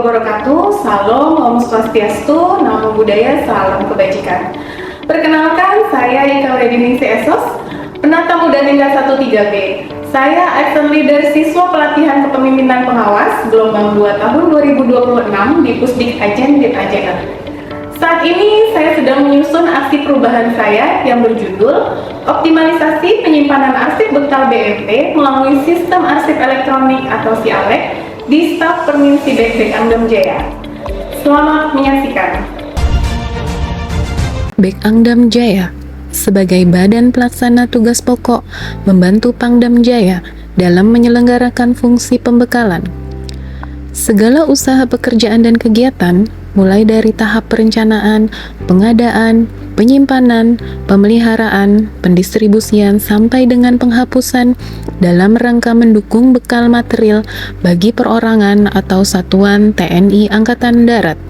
wabarakatuh. Salam, Om Swastiastu, Namo Buddhaya, Salam Kebajikan. Perkenalkan, saya Ika Wrediningsih Esos, Penata Muda tingkat 13B. Saya Action Leader Siswa Pelatihan Kepemimpinan Pengawas Gelombang 2 tahun 2026 di Pusdik Ajen Dit-Ajener. Saat ini saya sedang menyusun aksi perubahan saya yang berjudul Optimalisasi Penyimpanan Arsip Bekal BMP melalui Sistem Arsip Elektronik atau SIALEK di Staf Permisi Bek Angdam Jaya. Selamat menyaksikan. Bek Angdam Jaya sebagai badan pelaksana tugas pokok membantu Pangdam Jaya dalam menyelenggarakan fungsi pembekalan. Segala usaha pekerjaan dan kegiatan, mulai dari tahap perencanaan, pengadaan, penyimpanan, pemeliharaan, pendistribusian, sampai dengan penghapusan dalam rangka mendukung bekal material bagi perorangan atau satuan TNI Angkatan Darat.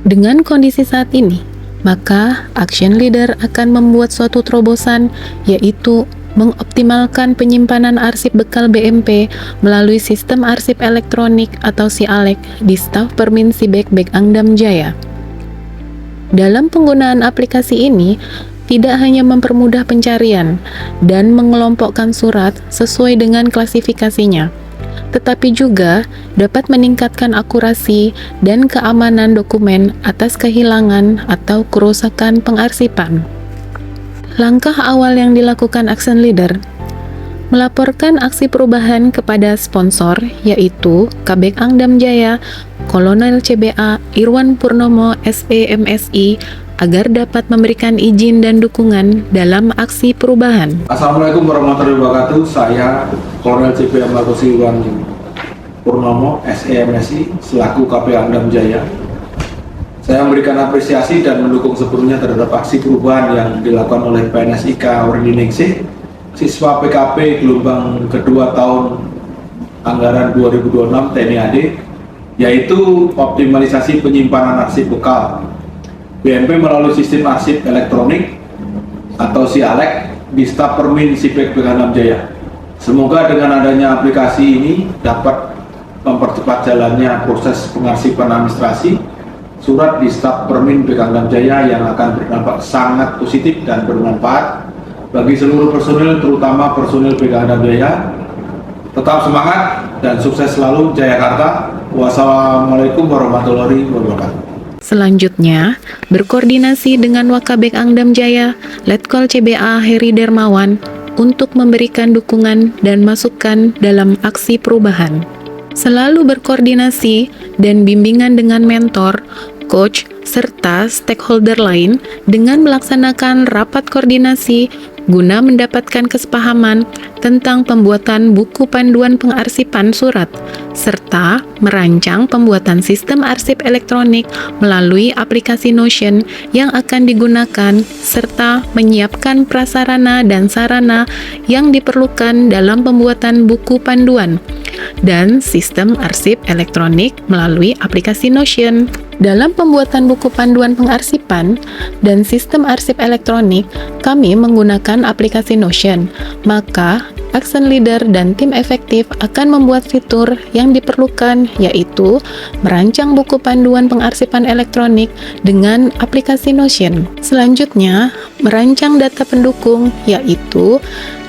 Dengan kondisi saat ini, maka Action Leader akan membuat suatu terobosan, yaitu mengoptimalkan penyimpanan arsip bekal BMP melalui sistem arsip elektronik atau SIALEK di Staf Permisi Bek Angdam Jaya. Dalam penggunaan aplikasi ini, tidak hanya mempermudah pencarian dan mengelompokkan surat sesuai dengan klasifikasinya, tetapi juga dapat meningkatkan akurasi dan keamanan dokumen atas kehilangan atau kerusakan pengarsipan. Langkah awal yang dilakukan Action Leader, melaporkan aksi perubahan kepada sponsor, yaitu Kabek Angdam Jaya, Kolonel CBA Irwan Purnomo SEMSI, agar dapat memberikan izin dan dukungan dalam aksi perubahan. Assalamualaikum warahmatullahi wabarakatuh. Saya Kolonel CBA Makosi Irwan Purnomo SEMSI selaku Kabek Angdam Jaya. Saya memberikan apresiasi dan mendukung sepenuhnya terhadap aksi perubahan yang dilakukan oleh PNS Ika Wrediningsih, siswa PKP gelombang kedua tahun anggaran 2026 TNI AD, yaitu optimalisasi penyimpanan arsip bekal BMP melalui sistem arsip elektronik atau SIALEK di Staf Permisi Bek Angdam Jaya. Semoga dengan adanya aplikasi ini dapat mempercepat jalannya proses pengarsipan administrasi surat di Staf Permin Bek Angdam Jaya yang akan berdampak sangat positif dan bermanfaat bagi seluruh personil, terutama personil Bek Angdam Jaya. Tetap semangat dan sukses selalu Jayakarta. Wassalamualaikum warahmatullahi wabarakatuh. Selanjutnya, berkoordinasi dengan Wakabek Angdam Jaya, Letkol CBA Heri Dermawan untuk memberikan dukungan dan masukan dalam aksi perubahan. Selalu berkoordinasi dan bimbingan dengan mentor, coach, serta stakeholder lain dengan melaksanakan rapat koordinasi guna mendapatkan kesepahaman tentang pembuatan buku panduan pengarsipan surat, serta merancang pembuatan sistem arsip elektronik melalui aplikasi Notion yang akan digunakan, serta menyiapkan prasarana dan sarana yang diperlukan dalam pembuatan buku panduan dan sistem arsip elektronik melalui aplikasi Notion. Dalam pembuatan buku panduan pengarsipan dan sistem arsip elektronik, kami menggunakan aplikasi Notion. Maka, Action Leader dan tim efektif akan membuat fitur yang diperlukan, yaitu merancang buku panduan pengarsipan elektronik dengan aplikasi Notion. Selanjutnya, merancang data pendukung, yaitu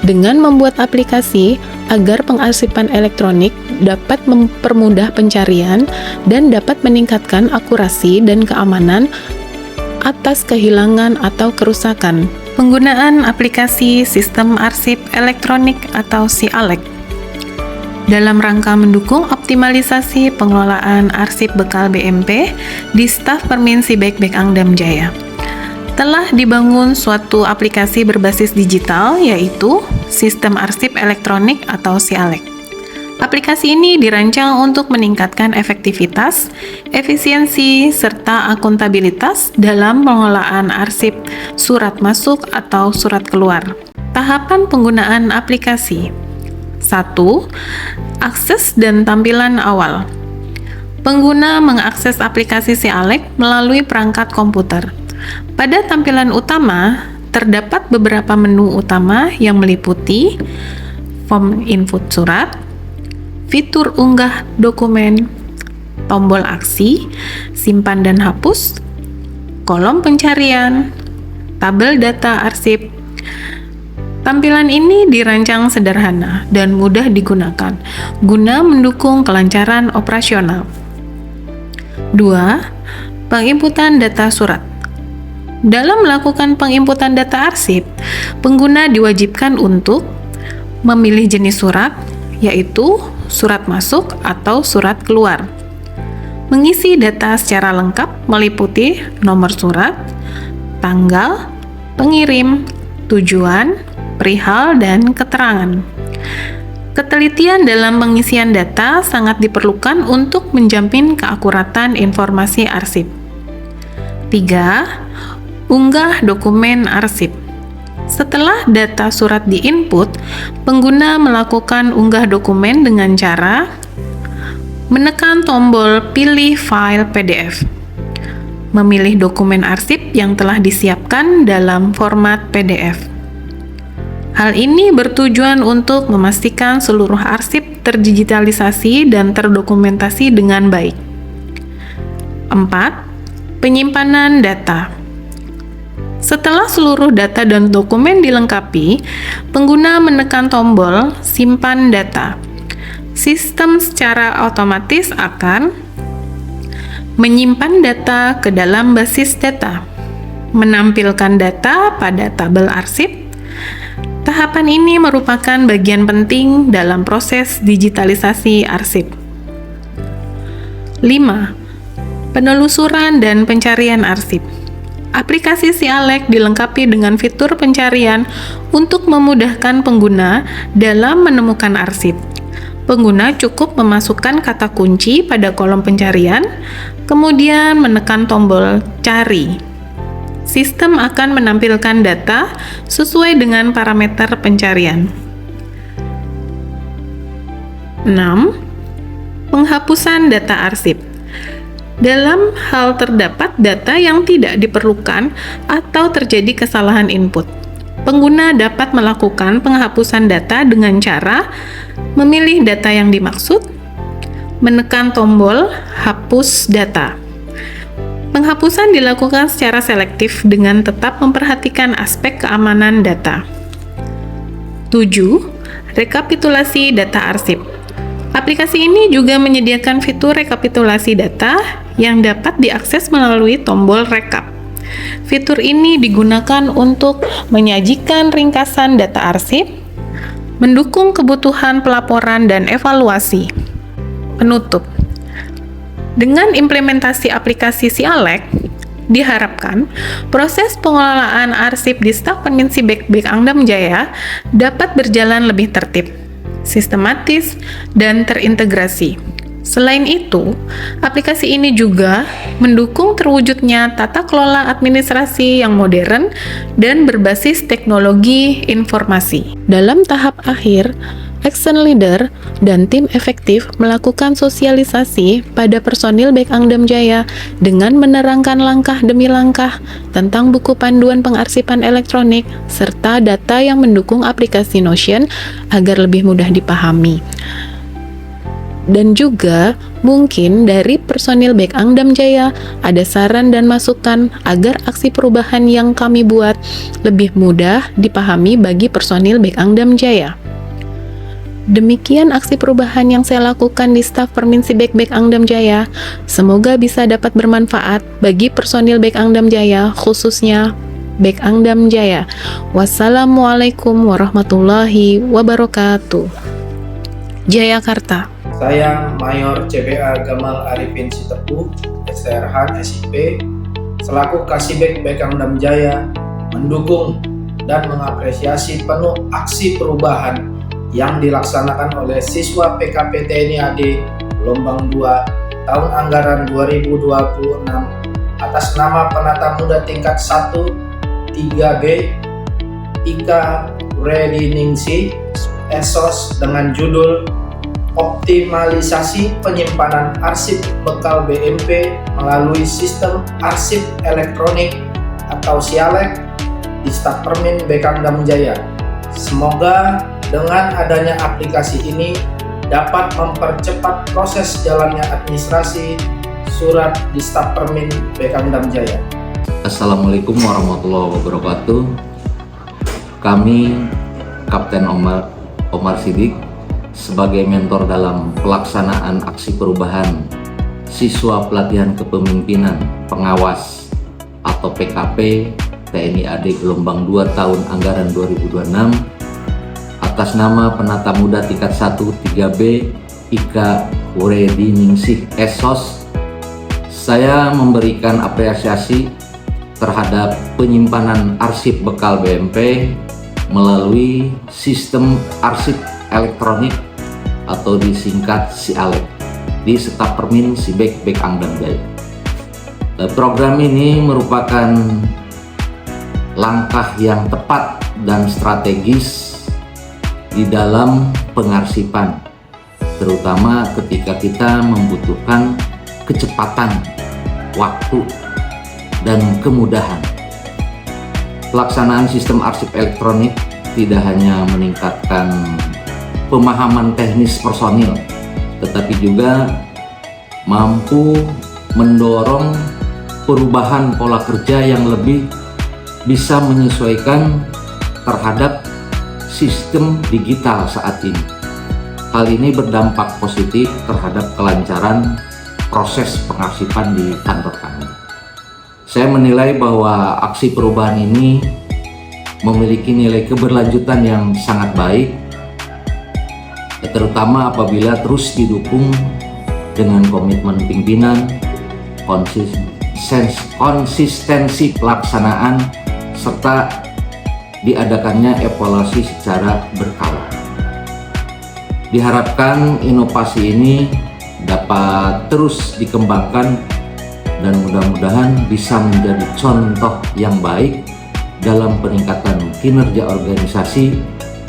dengan membuat aplikasi agar pengarsipan elektronik dapat mempermudah pencarian dan dapat meningkatkan akurasi dan keamanan atas kehilangan atau kerusakan. Penggunaan aplikasi sistem arsip elektronik atau SIALEK dalam rangka mendukung optimalisasi pengelolaan arsip bekal BMP di Staf Permisi Bek Angdam Jaya. Telah dibangun suatu aplikasi berbasis digital, yaitu Sistem Arsip Elektronik atau SIALEK. Aplikasi ini dirancang untuk meningkatkan efektivitas, efisiensi, serta akuntabilitas dalam pengelolaan arsip surat masuk atau surat keluar. Tahapan penggunaan aplikasi. 1. Akses dan tampilan awal. Pengguna mengakses aplikasi SIALEK melalui perangkat komputer. Pada tampilan utama, terdapat beberapa menu utama yang meliputi form input surat, fitur unggah dokumen, tombol aksi, simpan dan hapus, kolom pencarian, tabel data arsip. Tampilan ini dirancang sederhana dan mudah digunakan guna mendukung kelancaran operasional. 2. Penginputan data surat. Dalam melakukan penginputan data arsip, pengguna diwajibkan untuk memilih jenis surat, yaitu surat masuk atau surat keluar. Mengisi data secara lengkap meliputi nomor surat, tanggal, pengirim, tujuan, perihal, dan keterangan. Ketelitian dalam pengisian data sangat diperlukan untuk menjamin keakuratan informasi arsip. 3. Unggah dokumen arsip. Setelah data surat diinput, pengguna melakukan unggah dokumen dengan cara menekan tombol pilih file PDF, memilih dokumen arsip yang telah disiapkan dalam format PDF. Hal ini bertujuan untuk memastikan seluruh arsip terdigitalisasi dan terdokumentasi dengan baik. 4. Penyimpanan data. Setelah seluruh data dan dokumen dilengkapi, pengguna menekan tombol simpan data. Sistem secara otomatis akan menyimpan data ke dalam basis data, menampilkan data pada tabel arsip. Tahapan ini merupakan bagian penting dalam proses digitalisasi arsip. 5. Penelusuran dan pencarian arsip. Aplikasi Sialek dilengkapi dengan fitur pencarian untuk memudahkan pengguna dalam menemukan arsip. Pengguna cukup memasukkan kata kunci pada kolom pencarian, kemudian menekan tombol cari. Sistem akan menampilkan data sesuai dengan parameter pencarian. 6. Penghapusan data arsip. Dalam hal terdapat data yang tidak diperlukan atau terjadi kesalahan input, pengguna dapat melakukan penghapusan data dengan cara memilih data yang dimaksud, menekan tombol hapus data. Penghapusan dilakukan secara selektif dengan tetap memperhatikan aspek keamanan data. 7. Rekapitulasi data arsip. Aplikasi ini juga menyediakan fitur rekapitulasi data yang dapat diakses melalui tombol rekap. Fitur ini digunakan untuk menyajikan ringkasan data arsip, mendukung kebutuhan pelaporan dan evaluasi. Penutup. Dengan implementasi aplikasi Sialek, diharapkan proses pengelolaan arsip di staf Permisi BEK Angdam Jaya dapat berjalan lebih tertib, sistematis, dan terintegrasi. Selain itu, aplikasi ini juga mendukung terwujudnya tata kelola administrasi yang modern dan berbasis teknologi informasi. Dalam tahap akhir, Action Leader dan tim efektif melakukan sosialisasi pada personil BEK Angdam Jaya dengan menerangkan langkah demi langkah tentang buku panduan pengarsipan elektronik serta data yang mendukung aplikasi Notion agar lebih mudah dipahami. Dan juga mungkin dari personil BEK Angdam Jaya ada saran dan masukan agar aksi perubahan yang kami buat lebih mudah dipahami bagi personil BEK Angdam Jaya. Demikian aksi perubahan yang saya lakukan di staf Permisi BEK Angdam Jaya. Semoga bisa dapat bermanfaat bagi personil BEK Angdam Jaya, khususnya BEK Angdam Jaya. Wassalamualaikum warahmatullahi wabarakatuh. Jayakarta. Saya Mayor CBA Gamal Arifin Sitepu, STRH SIP, selaku Kasibek BEK Angdam Jaya, mendukung dan mengapresiasi penuh aksi perubahan yang dilaksanakan oleh siswa PKP TNI AD Gelombang 2 tahun anggaran 2026 atas nama Penata Muda tingkat 1 3B Ika Rediningsi Esos dengan judul Optimalisasi Penyimpanan Arsip Bekal BMP melalui Sistem Arsip Elektronik atau Sialek di staf Permin BEK Angdam Jaya. Semoga dengan adanya aplikasi ini dapat mempercepat proses jalannya administrasi surat di staf Permin Bekangdam Jaya. Assalamualaikum warahmatullahi wabarakatuh. Kami Kapten Omar Sidik sebagai mentor dalam pelaksanaan aksi perubahan siswa pelatihan kepemimpinan pengawas atau PKP TNI AD gelombang 2 tahun anggaran 2026 atas nama Penata Muda tingkat 1 3B Ika Wurediningsih Esos, saya memberikan apresiasi terhadap penyimpanan arsip bekal BMP melalui sistem arsip elektronik atau disingkat SIALEK di staf Permin Sibek Bekangdam Jaya. Program ini merupakan langkah yang tepat dan strategis di dalam pengarsipan, terutama ketika kita membutuhkan kecepatan, waktu, dan kemudahan. Pelaksanaan sistem arsip elektronik tidak hanya meningkatkan pemahaman teknis personil, tetapi juga mampu mendorong perubahan pola kerja yang lebih bisa menyesuaikan terhadap sistem digital saat ini. Hal ini berdampak positif terhadap kelancaran proses pengarsipan di kantor kami. Saya menilai bahwa aksi perubahan ini memiliki nilai keberlanjutan yang sangat baik, terutama apabila terus didukung dengan komitmen pimpinan, konsistensi pelaksanaan, serta diadakannya evaluasi secara berkala. Diharapkan inovasi ini dapat terus dikembangkan dan mudah-mudahan bisa menjadi contoh yang baik dalam peningkatan kinerja organisasi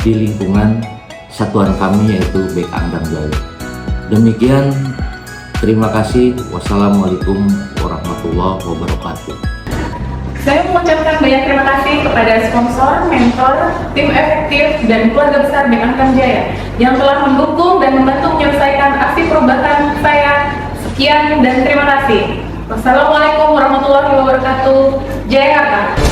di lingkungan satuan kami yaitu Bekangdam Jaya. Demikian, terima kasih. Wassalamualaikum warahmatullahi wabarakatuh. Saya mengucapkan banyak terima kasih kepada sponsor, mentor, tim efektif, dan keluarga besar Bekangdam Jaya yang telah mendukung dan membantu menyelesaikan aksi perubahan saya. Sekian dan terima kasih. Wassalamualaikum warahmatullahi wabarakatuh. Jayakarta.